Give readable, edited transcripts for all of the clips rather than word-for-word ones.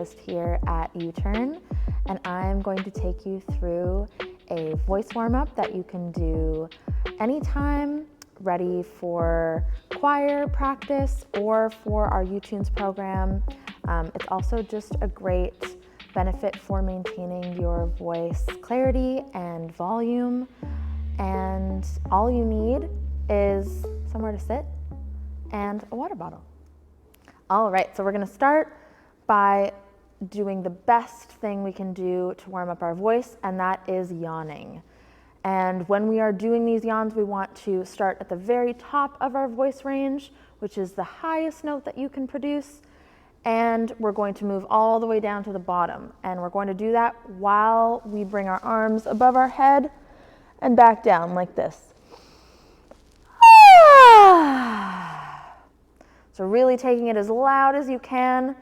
therapist here at U-Turn, and I'm going to take you through a voice warm-up that you can do anytime, ready for choir practice or for our U-Tunes program. It's also just a great benefit for maintaining your voice clarity and volume, and all you need is somewhere to sit and a water bottle. All right, so we're gonna start by doing the best thing we can do to warm up our voice, and that is yawning. And when we are doing these yawns, we want to start at the very top of our voice range, which is the highest note that you can produce, and we're going to move all the way down to the bottom. And we're going to do that while we bring our arms above our head and back down like this. So really taking it as loud as you can.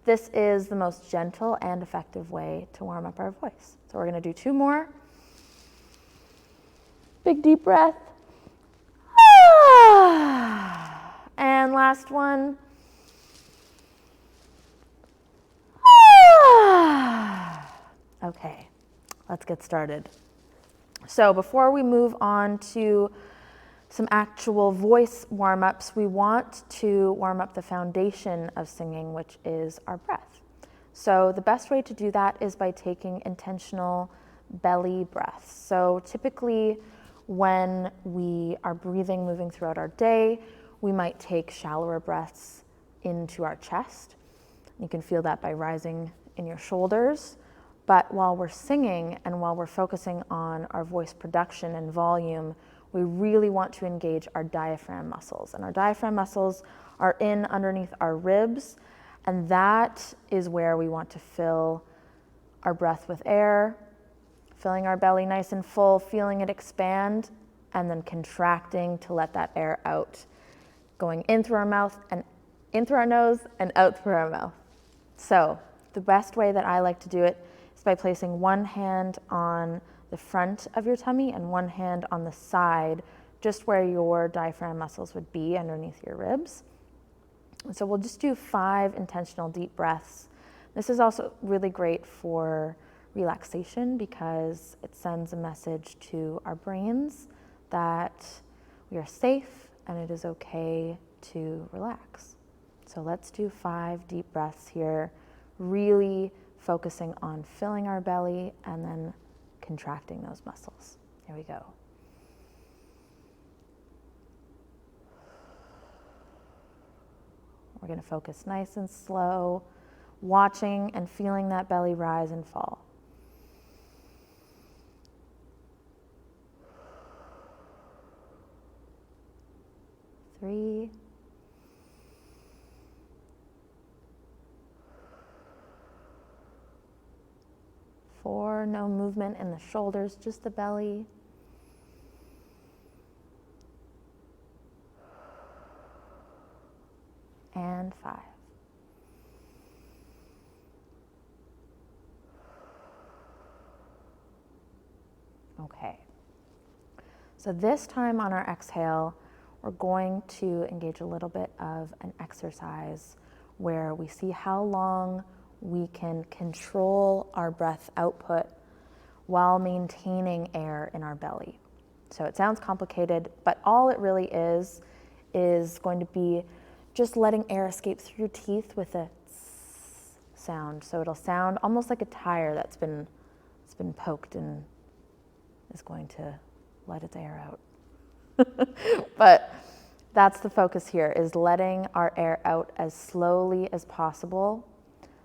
This is the most gentle and effective way to warm up our voice. So we're gonna do 2 more. Big deep breath. And last one. Okay, let's get started. So before we move on to some actual voice warm-ups, we want to warm up the foundation of singing, which is our breath. So the best way to do that is by taking intentional belly breaths. So typically when we are breathing, moving throughout our day, we might take shallower breaths into our chest. You can feel that by rising in your shoulders. But while we're singing and while we're focusing on our voice production and volume, we really want to engage our diaphragm muscles. And our diaphragm muscles are in underneath our ribs, and that is where we want to fill our breath with air, filling our belly nice and full, feeling it expand, and then contracting to let that air out, going in through our mouth and in through our nose and out through our mouth. So the best way that I like to do it is by placing one hand on the front of your tummy and one hand on the side, just where your diaphragm muscles would be underneath your ribs. And so we'll just do 5 intentional deep breaths. This is also really great for relaxation because it sends a message to our brains that we are safe and it is okay to relax. So let's do 5 deep breaths here, really focusing on filling our belly and then contracting those muscles. Here we go. We're going to focus nice and slow, watching and feeling that belly rise and fall. 3, 4, no movement in the shoulders, just the belly. 5. Okay. So this time on our exhale, we're going to engage a little bit of an exercise where we see how long we can control our breath output while maintaining air in our belly. So it sounds complicated, but all it really is going to be just letting air escape through your teeth with a tss sound. So it'll sound almost like a tire that's been poked and is going to let its air out. But that's the focus here, is letting our air out as slowly as possible.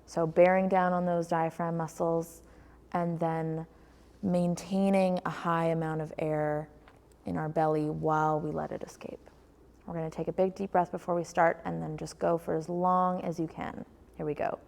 So bearing down on those diaphragm muscles and then maintaining a high amount of air in our belly while we let it escape. We're going to take a big deep breath before we start and then just go for as long as you can. Here we go.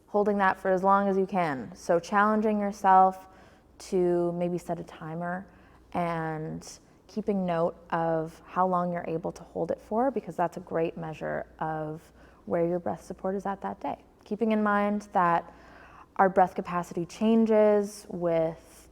Holding that for as long as you can. So challenging yourself to maybe set a timer and keeping note of how long you're able to hold it for, because that's a great measure of where your breath support is at that day. Keeping in mind that our breath capacity changes with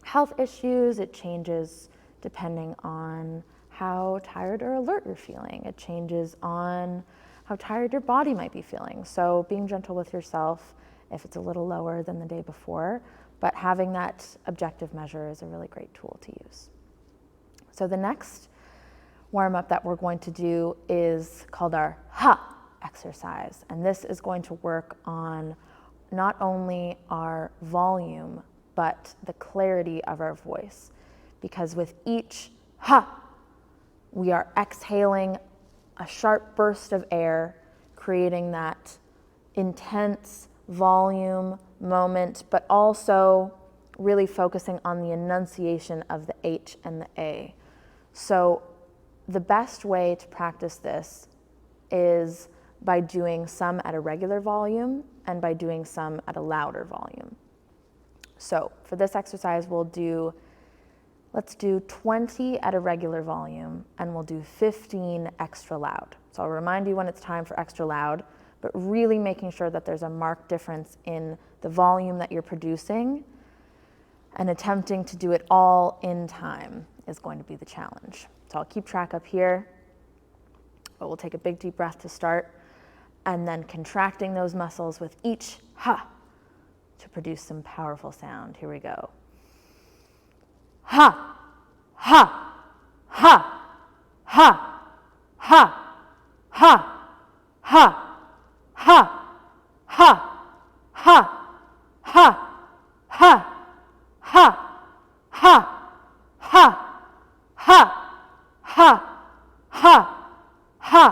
health issues. It changes depending on how tired or alert you're feeling. It changes on how tired your body might be feeling. So being gentle with yourself if it's a little lower than the day before, but having that objective measure is a really great tool to use. So the next warm up that we're going to do is called our ha exercise. And this is going to work on not only our volume, but the clarity of our voice. Because with each ha, we are exhaling a sharp burst of air, creating that intense volume moment, but also really focusing on the enunciation of the H and the A. So the best way to practice this is by doing some at a regular volume and by doing some at a louder volume. So for this exercise, let's do 20 at a regular volume, and we'll do 15 extra loud. So I'll remind you when it's time for extra loud, but really making sure that there's a marked difference in the volume that you're producing, and attempting to do it all in time is going to be the challenge. So I'll keep track up here, but we'll take a big deep breath to start, and then contracting those muscles with each ha to produce some powerful sound. Here we go. Ha, ha, ha, ha, ha, ha, ha, ha, ha, ha, ha, ha, ha, ha, ha, ha, ha, ha, ha,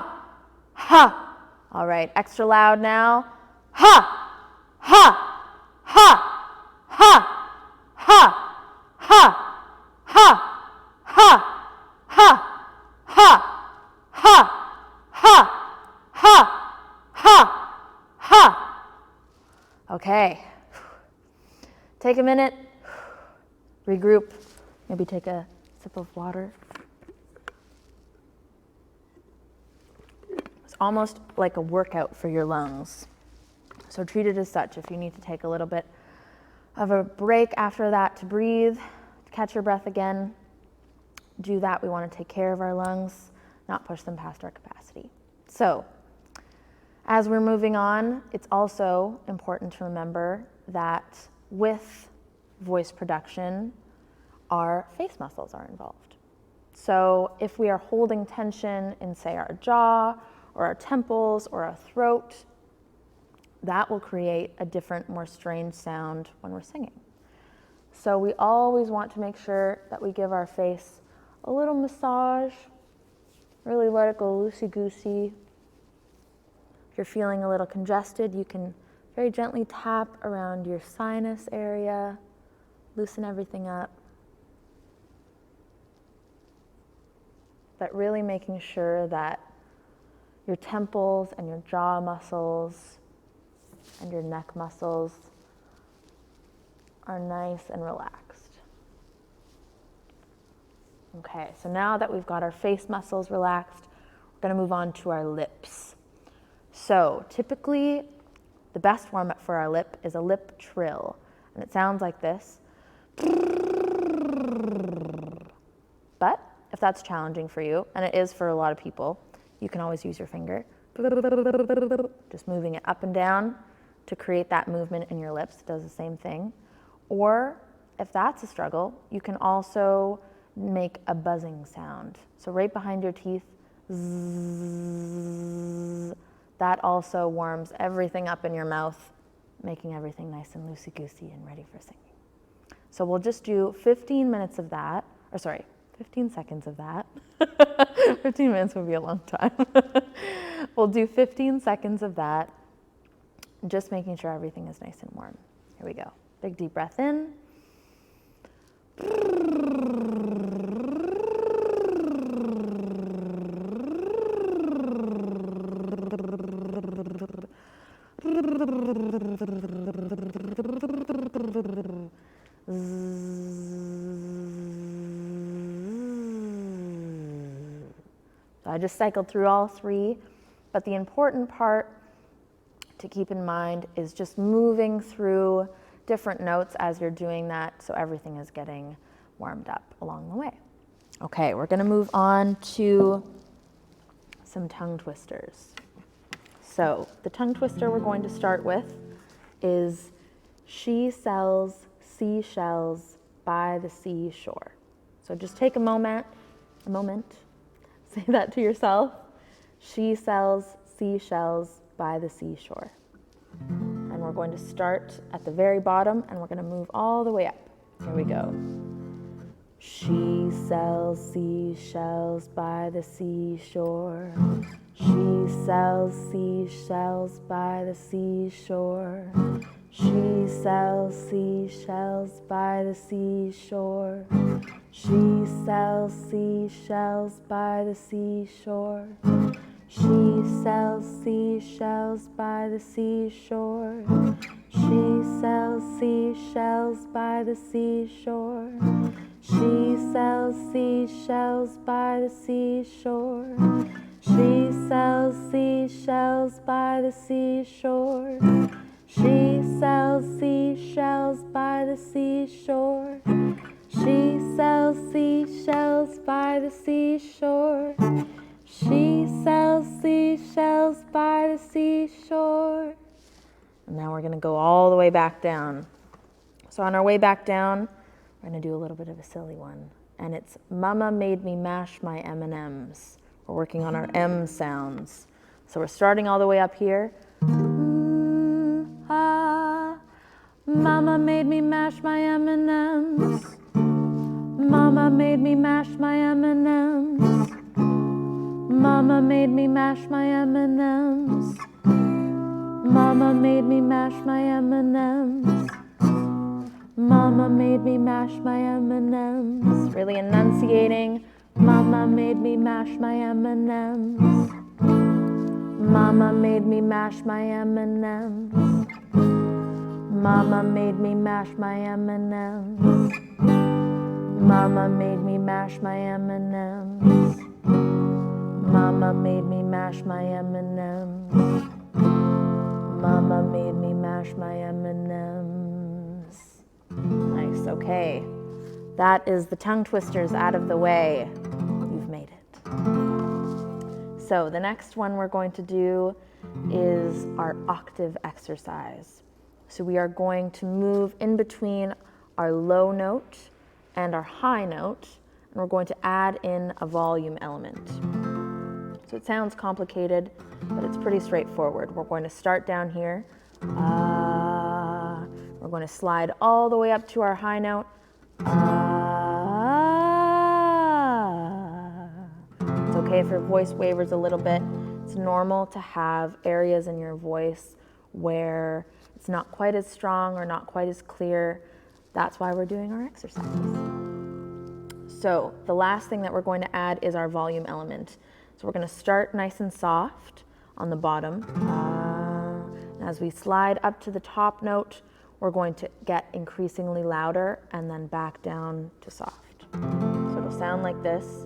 ha. All right, extra loud now. Ha, ha, ha, ha, ha, ha, ha, ha, ha, ha, ha, ha, ha, ha, ha. Okay. Take a minute, regroup, maybe take a sip of water. It's almost like a workout for your lungs. So treat it as such. If you need to take a little bit of a break after that to breathe, to catch your breath again, do that. We want to take care of our lungs, not push them past our capacity. So as we're moving on, it's also important to remember that with voice production, our face muscles are involved. So if we are holding tension in, say, our jaw or our temples or our throat, that will create a different, more strange sound when we're singing. So we always want to make sure that we give our face a little massage, really let it go loosey-goosey. If you're feeling a little congested, you can very gently tap around your sinus area, loosen everything up. But really making sure that your temples and your jaw muscles and your neck muscles are nice and relaxed. Okay, so now that we've got our face muscles relaxed, we're going to move on to our lips. So typically, the best warm-up for our lip is a lip trill, and it sounds like this. But if that's challenging for you, and it is for a lot of people, you can always use your finger. Just moving it up and down to create that movement in your lips. It does the same thing. Or if that's a struggle, you can also make a buzzing sound. So right behind your teeth, zzz, that also warms everything up in your mouth, making everything nice and loosey-goosey and ready for singing. So we'll just do 15 seconds of that. 15 minutes would be a long time. We'll do 15 seconds of that, just making sure everything is nice and warm. Here we go. Big deep breath in. I just cycled through all 3, but the important part to keep in mind is just moving through different notes as you're doing that, so everything is getting warmed up along the way. Okay, we're going to move on to some tongue twisters. So the tongue twister we're going to start with is she sells seashells by the seashore. So just take a moment, say that to yourself. She sells seashells by the seashore. And we're going to start at the very bottom and we're going to move all the way up. Here we go. She sells seashells by the seashore. She sells seashells by the seashore. She sells seashells by the seashore. She sells seashells by the seashore. She sells seashells by the seashore. She sells seashells by the seashore. She sells seashells by the seashore. She sells seashells by the seashore. She sells seashells by the seashore. She sells seashells by the seashore. She sells seashells by the seashore. And now we're going to go all the way back down. So on our way back down, we're going to do a little bit of a silly one. And it's Mama made me mash my M&Ms. We're working on our M sounds. So we're starting all the way up here. Mama made me mash my M&Ms. Mama made me mash my M&Ms. Mama made me mash my M&Ms. Mama made me mash my M&Ms. Mama made me mash my M&Ms. Really enunciating. Mama made me mash my M&Ms. Mama made me mash my M&Ms. Mama made me mash my M&Ms. Mama made me mash my M&Ms. Mama made me mash my M&Ms. Mama made me mash my M&Ms. Nice, okay. That is the tongue twisters out of the way. You've made it. So the next one we're going to do is our octave exercise. So we are going to move in between our low note and our high note, and we're going to add in a volume element. So it sounds complicated, but it's pretty straightforward. We're going to start down here. We're going to slide all the way up to our high note. It's okay if your voice wavers a little bit. It's normal to have areas in your voice where it's not quite as strong or not quite as clear. That's why we're doing our exercises. So the last thing that we're going to add is our volume element. So we're going to start nice and soft on the bottom. And as we slide up to the top note, we're going to get increasingly louder and then back down to soft. So it'll sound like this.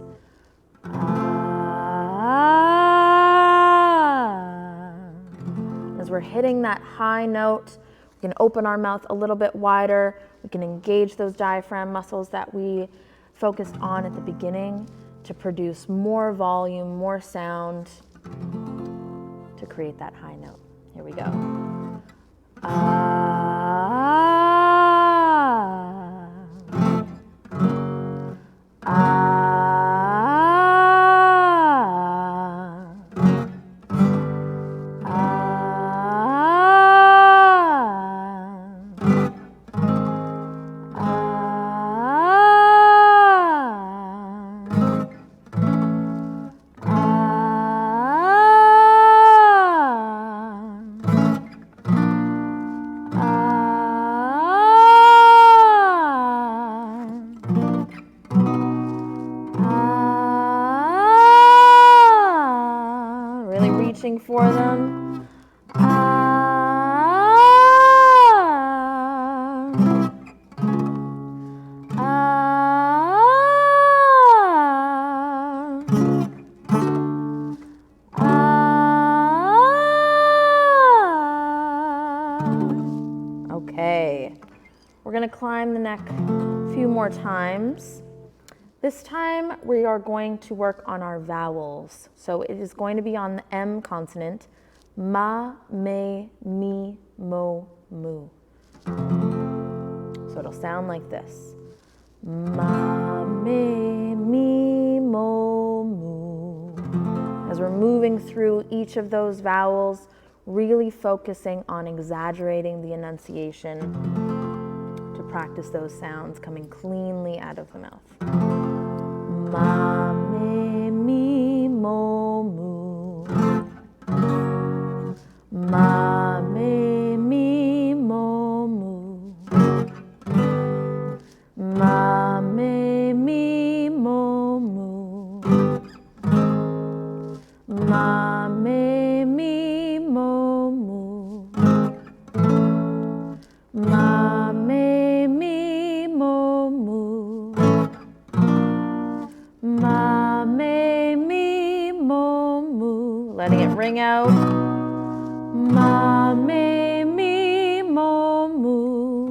As we're hitting that high note, we can open our mouth a little bit wider. We can engage those diaphragm muscles that we focused on at the beginning to produce more volume, more sound to create that high note. Here we go. For them. We're going to climb the neck a few more times. This time we are going to work on our vowels. So it is going to be on the M consonant. Ma, me, mi, mo, mu. So it'll sound like this. Ma, me, mi, mo, mu. As we're moving through each of those vowels, really focusing on exaggerating the enunciation to practice those sounds coming cleanly out of the mouth. Ma, me, mi, mo, mu. Ma, me, mi, mo, mu. Ma, me, mi, mo, mu. Ma, me, mi, mo, mu. Ma, me, mi, mo, mu. Ma, me, mi, mo, mu. Letting it ring out. Ma, me, mi, mo, mu.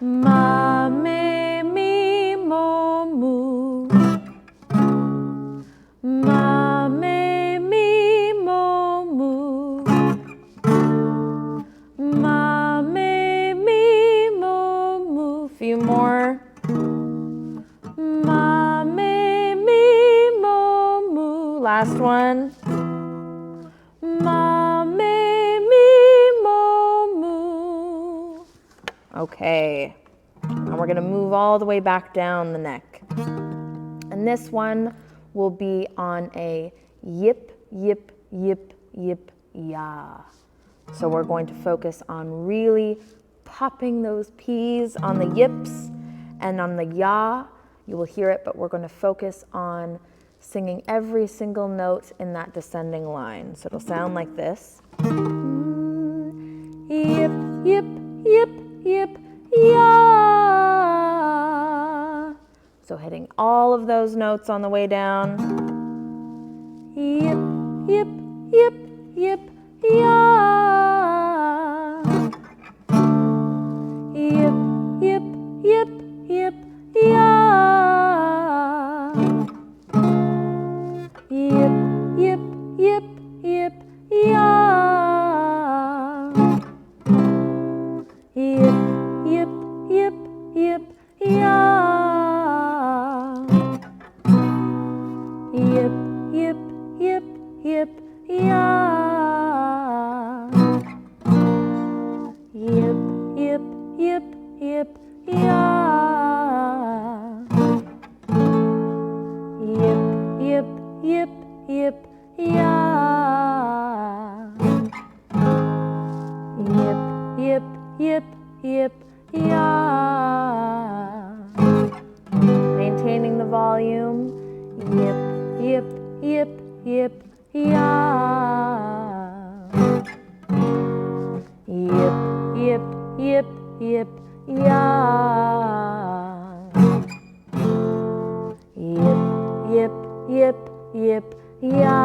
Ma, me, mi, mo, mu. Ma, me, mi, mo, mu. Ma, me, mi, mo, mu. Few more. Ma, me, mi, mo, mu. Last one. Ma, me, mi, mo, mu. Okay. And we're going to move all the way back down the neck. And this one will be on a yip, yip, yip, yip, ya. So we're going to focus on really popping those P's on the yips, and on the ya, you will hear it, but we're going to focus on singing every single note in that descending line. So it'll sound like this. Yip, yip, yip, yip, ya. So hitting all of those notes on the way down. Yip, yip, yip, yip, ya. Yip, yip, yip, yip, ya. Yip, yip, yip, yip, ya. Yip, yip, yip, yip, ya. Yip, yip, yip, yip, ya. Yip, yip, yip, yip, ya. Yip, yip, yip, yip, ya. Yip, yip, yip, yip, ya. Maintaining the volume. Yip, yip, yip, yip, ya. Yip, yip, yip, yip, ya. Yip, yip, yip, yip, ya.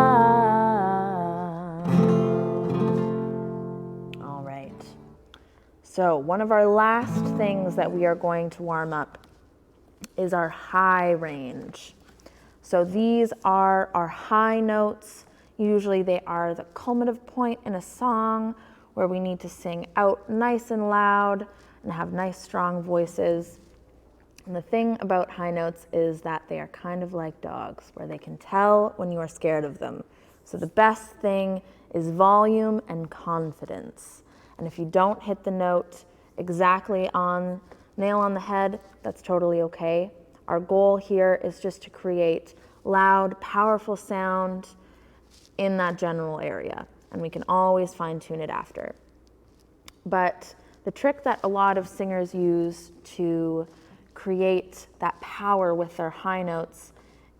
All right. So one of our last things that we are going to warm up is our high range. So these are our high notes. Usually they are the culminative point in a song where we need to sing out nice and loud and have nice strong voices. And the thing about high notes is that they are kind of like dogs, where they can tell when you are scared of them. So the best thing is volume and confidence. And if you don't hit the note exactly on nail on the head, that's totally okay. Our goal here is just to create loud, powerful sound in that general area, and we can always fine-tune it after. But the trick that a lot of singers use to create that power with their high notes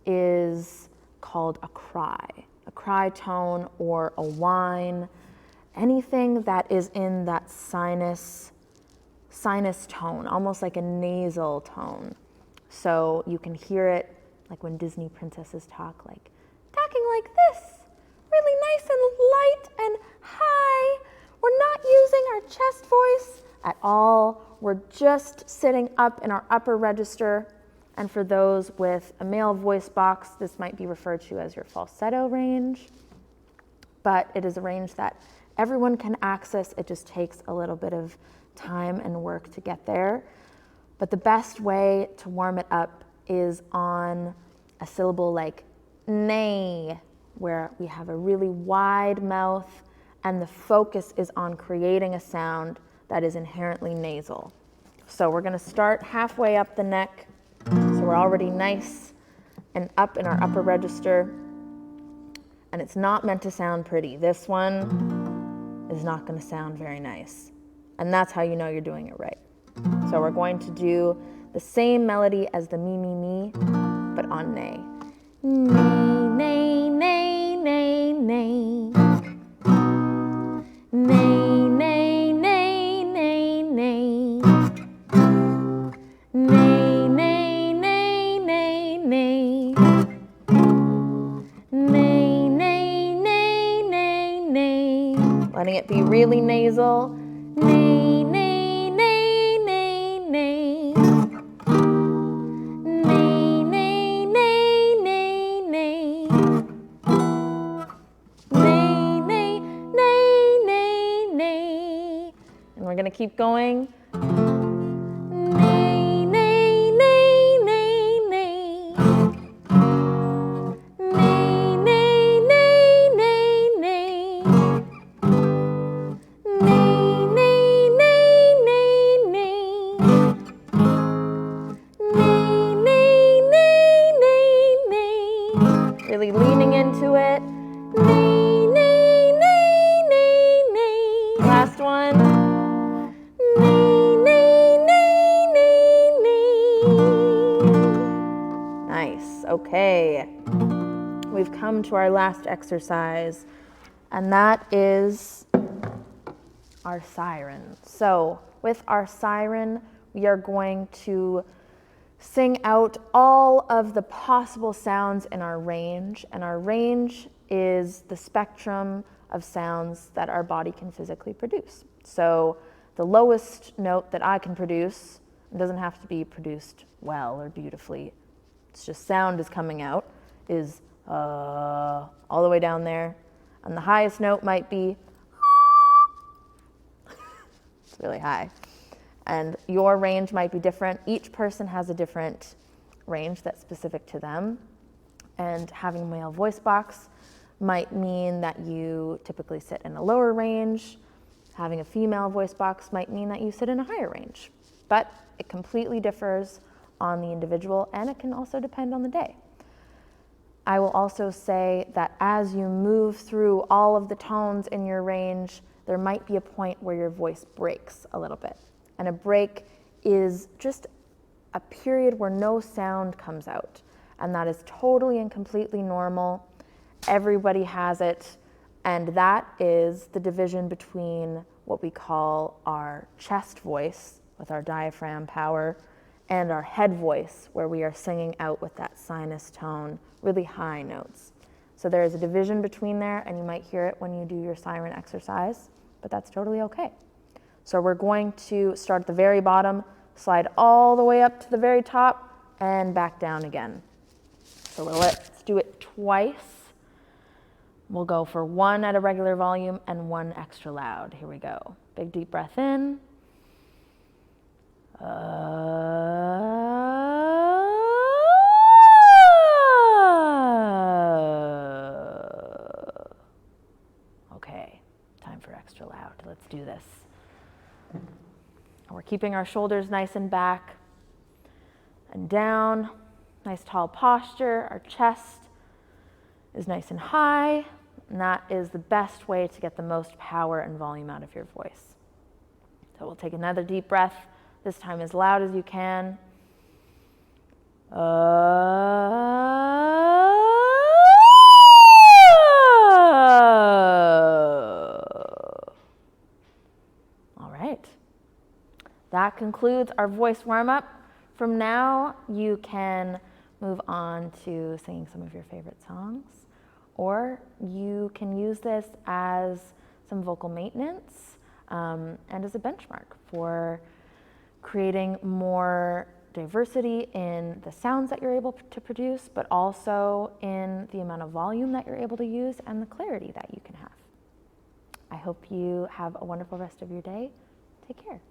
is called a cry tone or a whine, anything that is in that sinus tone, almost like a nasal tone. So you can hear it like when Disney princesses talk, like talking like this, really nice and light and high. We're not using our chest voice at all. We're just sitting up in our upper register. And for those with a male voice box, this might be referred to as your falsetto range. But it is a range that everyone can access. It just takes a little bit of time and work to get there. But the best way to warm it up is on a syllable like nay, where we have a really wide mouth and the focus is on creating a sound that is inherently nasal. So we're going to start halfway up the neck. So we're already nice and up in our upper register. And it's not meant to sound pretty. This one is not going to sound very nice. And that's how you know you're doing it right. So we're going to do the same melody as the me, me, me, but on nay. Nay, nay, nay, nay, nay. Nay, nay, nay, nay, nay. Nay, nay, nay, nay, nay. Nay, nay, nay, nay, nay. Letting it be really nasal. Nay, nay, nay, nay, nay. Nay, nay, nay, nay, nay. Nay, nay, nay, nay, nay. And we're going to keep going. Nay, nay, nay, nay, nay. Nay, nay, nay, nay, nay. Nay, nay, nay, nay, nay. Nay, nay, nay, nay, nay. Really leaning into it. Nay, nay, nay, nay, nay. Last one. Nay, nay, nay, nay, nay. Nice. Okay. We've come to our last exercise, and that is our siren. So with our siren, we are going to sing out all of the possible sounds in our range, and our range is the spectrum of sounds that our body can physically produce. So the lowest note that I can produce, it doesn't have to be produced well or beautifully, it's just sound is coming out, is all the way down there. And the highest note might be, it's really high. And your range might be different. Each person has a different range that's specific to them. And having a male voice box might mean that you typically sit in a lower range. Having a female voice box might mean that you sit in a higher range. But it completely differs on the individual, and it can also depend on the day. I will also say that as you move through all of the tones in your range, there might be a point where your voice breaks a little bit. And a break is just a period where no sound comes out. And that is totally and completely normal. Everybody has it. And that is the division between what we call our chest voice with our diaphragm power and our head voice, where we are singing out with that sinus tone, really high notes. So there is a division between there, and you might hear it when you do your siren exercise, but that's totally okay. So we're going to start at the very bottom, slide all the way up to the very top, and back down again. So let's do it twice. We'll go for one at a regular volume and one extra loud. Here we go. Big deep breath in. Okay, time for extra loud. Let's do this. We're keeping our shoulders nice and back and down. Nice tall posture. Our chest is nice and high, and that is the best way to get the most power and volume out of your voice. So we'll take another deep breath, this time as loud as you can. All right. That concludes our voice warm-up. From now, you can move on to singing some of your favorite songs, or you can use this as some vocal maintenance. and as a benchmark for creating more diversity in the sounds that you're able to produce, but also in the amount of volume that you're able to use and the clarity that you can have. I hope you have a wonderful rest of your day. Take care.